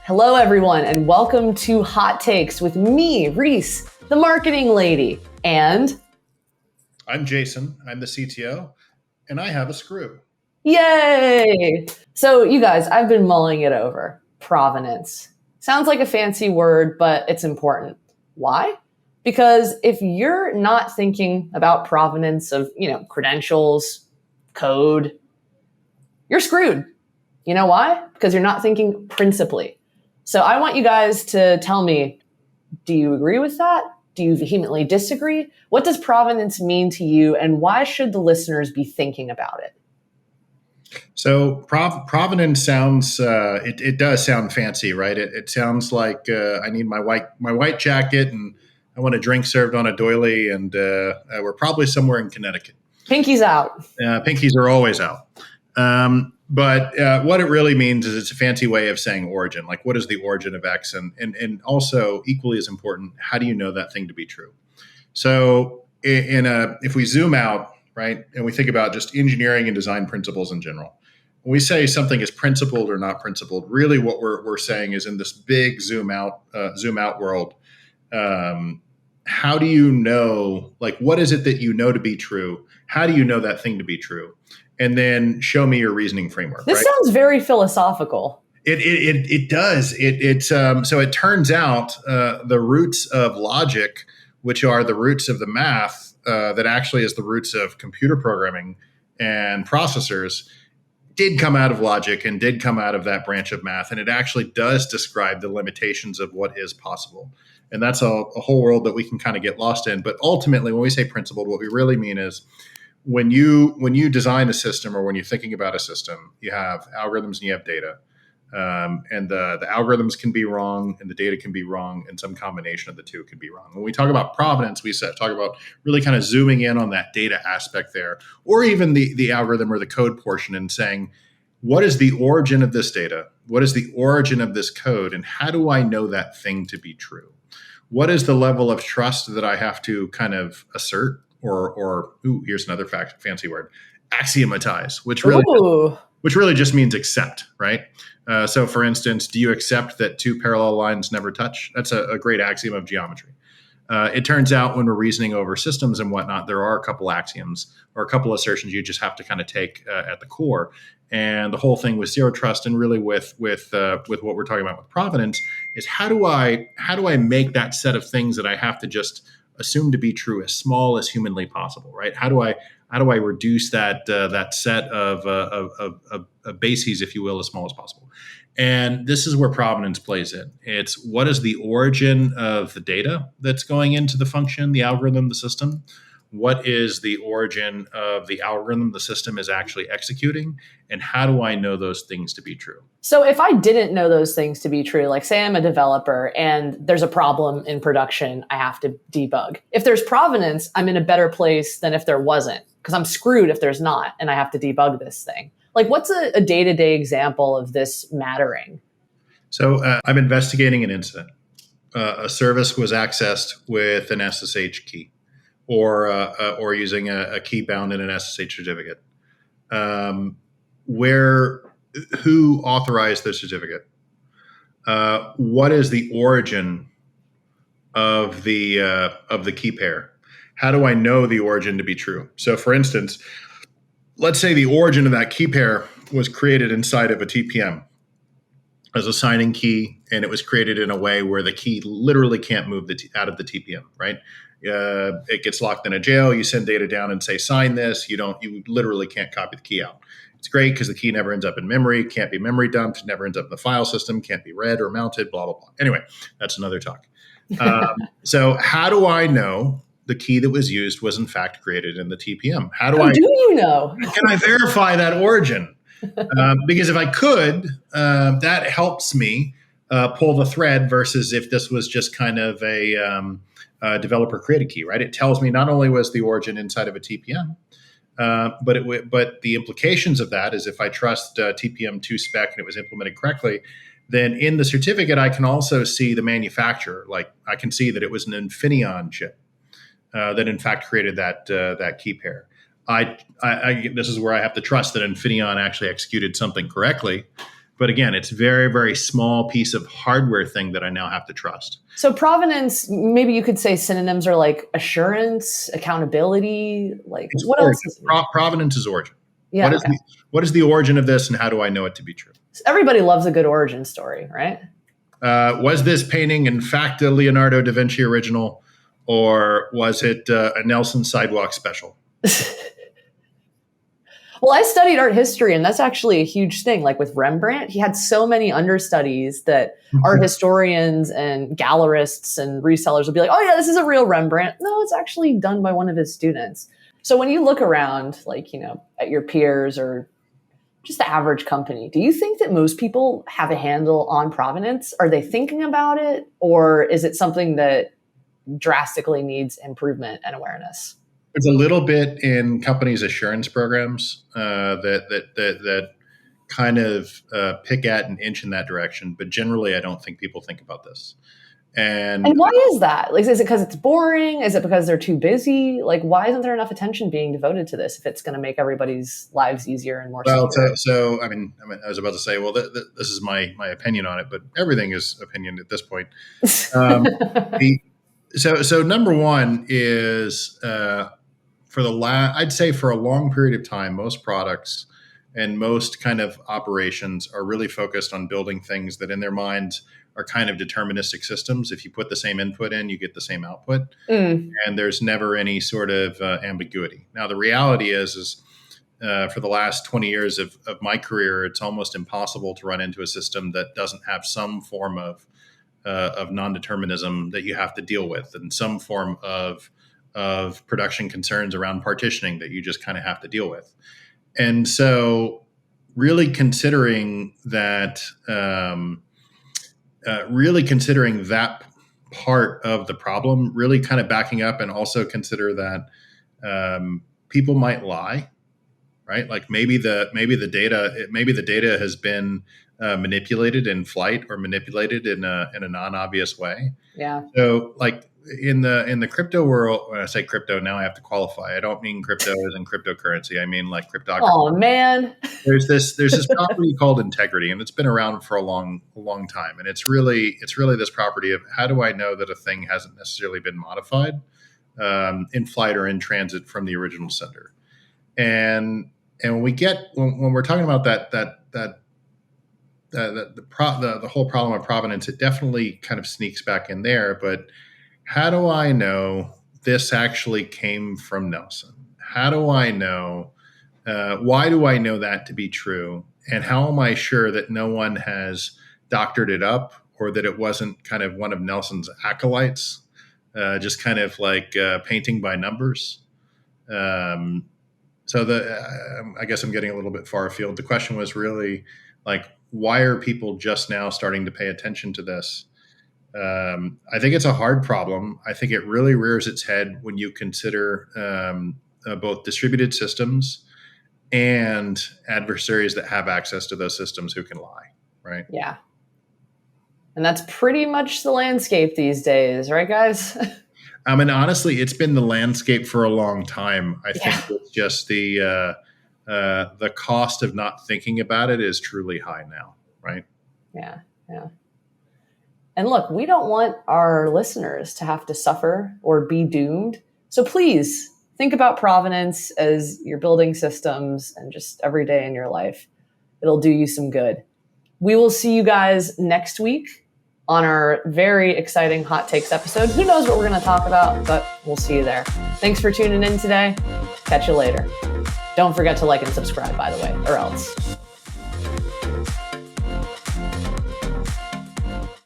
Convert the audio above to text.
Hello, everyone, and welcome to Hot Takes with me, Reece, the marketing lady, and I'm Jasson. I'm the CTO, and I have a screw. Yay! So, you guys, I've been mulling it over. Provenance. Sounds like a fancy word, but it's important. Why? Because if you're not thinking about provenance of, credentials, code, you're screwed. You know why? Because you're not thinking principally. So I want you guys to tell me, do you agree with that? Do you vehemently disagree? What does provenance mean to you, and why should the listeners be thinking about it? So provenance sounds it does sound fancy, right? It sounds like I need my white jacket and I want a drink served on a doily, and we're probably somewhere in Connecticut. Pinkies out. Pinkies are always out. But what it really means is it's a fancy way of saying origin. Like, what is the origin of X? And also, equally as important, how do you know that thing to be true? So if we zoom out, right, and we think about just engineering and design principles in general, when we say something is principled or not principled, really what we're saying is in this big zoom out world, how do you know, like, what is it that you know to be true? How do you know that thing to be true? And then show me your reasoning framework. This sounds very philosophical. It does. So it turns out the roots of logic, which are the roots of the math, that actually is the roots of computer programming and processors, did come out of logic and did come out of that branch of math. And it actually does describe the limitations of what is possible. And that's a whole world that we can kind of get lost in. But ultimately, when we say principled, what we really mean is when you design a system, or when you're thinking about a system, you have algorithms and you have data. And the algorithms can be wrong and the data can be wrong, and some combination of the two can be wrong. When we talk about provenance, we talk about really kind of zooming in on that data aspect there, or even the algorithm or the code portion, and saying, what is the origin of this data? What is the origin of this code? And how do I know that thing to be true? What is the level of trust that I have to kind of assert, or here's another fancy word, axiomatize, which really just means accept, right? So, for instance, do you accept that two parallel lines never touch? That's a great axiom of geometry. It turns out when we're reasoning over systems and whatnot, there are a couple axioms or a couple assertions you just have to kind of take at the core. And the whole thing with zero trust, and really with what we're talking about with provenance, is how do I make that set of things that I have to just assume to be true as small as humanly possible, right? How do I reduce that set of bases, if you will, as small as possible? And this is where provenance plays in. It's what is the origin of the data that's going into the function, the algorithm, the system? What is the origin of the algorithm the system is actually executing? And how do I know those things to be true? So if I didn't know those things to be true, like say I'm a developer and there's a problem in production, I have to debug. If there's provenance, I'm in a better place than if there wasn't, because I'm screwed if there's not, and I have to debug this thing. Like, what's a day-to-day example of this mattering? So I'm investigating an incident. A service was accessed with an SSH key, or using a key bound in an SSH certificate. Who authorized the certificate? What is the origin of the key pair? How do I know the origin to be true? So, for instance, let's say the origin of that key pair was created inside of a TPM as a signing key, and it was created in a way where the key literally can't move out of the TPM, right? It gets locked in a jail. You send data down and say, sign this. You literally can't copy the key out. It's great because the key never ends up in memory, can't be memory dumped, never ends up in the file system, can't be read or mounted, blah, blah, blah. Anyway, that's another talk. So how do I know the key that was used was in fact created in the TPM? How do you know? Can I verify that origin? Because if I could, that helps me pull the thread, versus if this was just kind of a developer created key, right? It tells me not only was the origin inside of a TPM, but the implications of that is if I trust TPM 2 spec and it was implemented correctly, then in the certificate, I can also see the manufacturer. Like, I can see that it was an Infineon chip that in fact created that key pair. This is where I have to trust that Infineon actually executed something correctly. But again, it's very, very small piece of hardware thing that I now have to trust. So provenance, maybe you could say synonyms are like assurance, accountability, like It's what origin. else is Provenance is origin. Yeah. What is the origin of this, and how do I know it to be true? Everybody loves a good origin story, right? Was this painting in fact a Leonardo da Vinci original, or was it a Nelson Sidewalk special? Well, I studied art history, and that's actually a huge thing. Like with Rembrandt, he had so many understudies that art historians and gallerists and resellers would be like, oh yeah, this is a real Rembrandt. No, it's actually done by one of his students. So when you look around, like, at your peers or just the average company, do you think that most people have a handle on provenance? Are they thinking about it? Or is it something that drastically needs improvement and awareness? There's a little bit in companies' assurance programs that kind of pick at and inch in that direction. But generally, I don't think people think about this. And why is that? Like, is it because it's boring? Is it because they're too busy? Like, why isn't there enough attention being devoted to this if it's going to make everybody's lives easier and more secure? So I was about to say, well, this is my opinion on it, but everything is opinion at this point. So number one is I'd say for a long period of time, most products and most kind of operations are really focused on building things that in their minds are kind of deterministic systems. If you put the same input in, you get the same output. And there's never any sort of ambiguity. Now, the reality is for the last 20 years of my career, it's almost impossible to run into a system that doesn't have some form of non-determinism that you have to deal with, and some form of production concerns around partitioning that you just kind of have to deal with. And so really considering that part of the problem, really kind of backing up and also consider that people might lie, right? Like maybe the data has been manipulated in flight or manipulated in a non-obvious way. Yeah. So like in the crypto world, when I say crypto, now I have to qualify. I don't mean crypto as in cryptocurrency. I mean like cryptography. Oh man. There's this property called integrity, and it's been around for a long time. And it's really this property of how do I know that a thing hasn't necessarily been modified in flight or in transit from the original sender. And when we're talking about the whole problem of provenance, it definitely kind of sneaks back in there. But how do I know this actually came from Nelson? How do I know? Why do I know that to be true? And how am I sure that no one has doctored it up, or that it wasn't kind of one of Nelson's acolytes, just kind of like painting by numbers? So I guess I'm getting a little bit far afield. The question was really like, why are people just now starting to pay attention to this? I think it's a hard problem. I think it really rears its head when you consider both distributed systems and adversaries that have access to those systems who can lie, right? Yeah. And that's pretty much the landscape these days, right, guys? And honestly, it's been the landscape for a long time. I think it's just the cost of not thinking about it is truly high now, right? Yeah. And look, we don't want our listeners to have to suffer or be doomed. So please think about provenance as you're building systems and just every day in your life. It'll do you some good. We will see you guys next week on our very exciting Hot Takes episode. Who knows what we're going to talk about, but we'll see you there. Thanks for tuning in today. Catch you later. Don't forget to like and subscribe, by the way, or else.